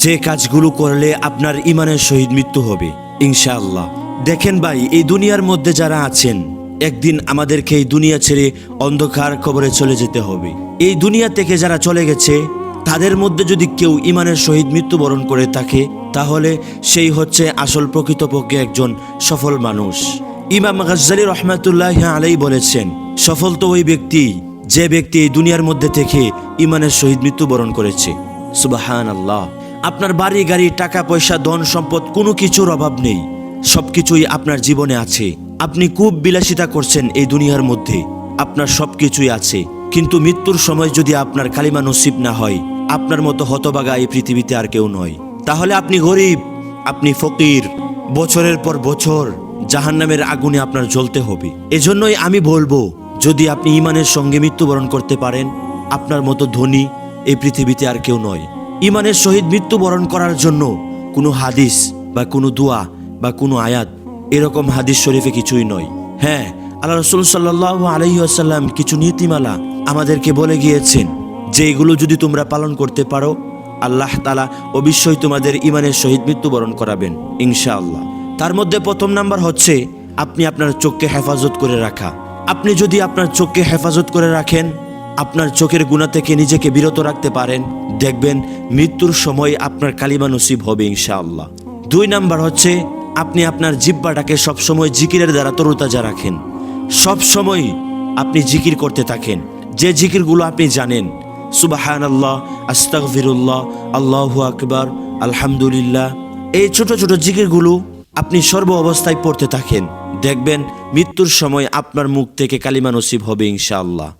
যে কাজগুলো করলে আপনার ইমানের সহিত মৃত্যু হবে ইনশাআল্লাহ। দেখেন ভাই, এই দুনিয়ার মধ্যে যারা আছেন, একদিন আমাদেরকে এই দুনিয়া ছেড়ে অন্ধকার কবরে চলে যেতে হবে। এই দুনিয়া থেকে যারা চলে গেছে, তাদের মধ্যে যদি কেউ ইমানের সহিত মৃত্যুবরণ করে থাকে, তাহলে সেই হচ্ছে আসল প্রকৃতপক্ষে একজন সফল মানুষ। ইমাম গাজ্জালী রহমাতুল্লাহ আলাইহি বলেছেন, সফল তো ওই ব্যক্তি যে ব্যক্তি এই দুনিয়ার মধ্যে থেকে ইমানের সহিত মৃত্যুবরণ করেছে। সুবহানাল্লাহ। আপনার বাড়ি গাড়ি, টাকা পয়সা, ধন সম্পদ কোনো কিছুর অভাব নেই, সবকিছুই আপনার জীবনে আছে। আপনি খুব বিলাসিতা করছেন এই দুনিয়ার মধ্যে, আপনার সবকিছুই আছে, কিন্তু মৃত্যুর সময় যদি আপনার কালিমা নসিব না হয়, আপনার মতো হতভাগা এই পৃথিবীতে আর কেউ নয়। তাহলে আপনি গরিব, আপনি ফকির, বছরের পর বছর জাহান্নামের আগুনে আপনার জ্বলতে হবে। এজন্যই আমি বলবো, যদি আপনি ইমানের সঙ্গে মৃত্যুবরণ করতে পারেন, আপনার মতো ধনী এই পৃথিবীতে আর কেউ নয়। ইমানের সহিত মৃত্যুবরণ করার জন্য কোনো হাদিস বা কোনো দোয়া বা কোনো আয়াত, এরকম হাদিস শরীফে কিছুই নয়। হ্যাঁ, আল্লাহ রাসূল সাল্লাল্লাহু আলাইহি ওয়াসাল্লাম কিছু নীতিমালা আমাদেরকে বলে গিয়েছেন, যে এগুলো যদি তোমরা পালন করতে পারো, আল্লাহ তাআলা অবশ্যই তোমাদের ইমানের সহিত মৃত্যুবরণ করাবেন ইনশাআল্লাহ। তার মধ্যে প্রথম নাম্বার হচ্ছে আপনি আপনার চোখকে হেফাজত করে রাখা। আপনি যদি আপনার চোখকে হেফাজত করে রাখেন, আপনার চোখের গুনাহ থেকে নিজেকে বিরত রাখতে পারেন, দেখবেন মৃত্যুর সময় আপনার কালিমা নসিব হবে ইনশাআল্লাহ। 2 নাম্বার হচ্ছে আপনি আপনার জিহ্বাটাকে সবসময় জিকিরের দ্বারা তরতাজা রাখেন। সব সময় আপনি জিকির করতে থাকেন, যে জিকিরগুলো আপনি জানেন, সুবহানাল্লাহ, আস্তাগফিরুল্লাহ, আল্লাহু আকবার, আলহামদুলিল্লাহ, এই ছোট ছোট জিকিরগুলো আপনি সর্ব অবস্থায় পড়তে থাকেন, দেখবেন মৃত্যুর সময় আপনার মুখ থেকে কালিমা নসিব হবে ইনশাআল্লাহ।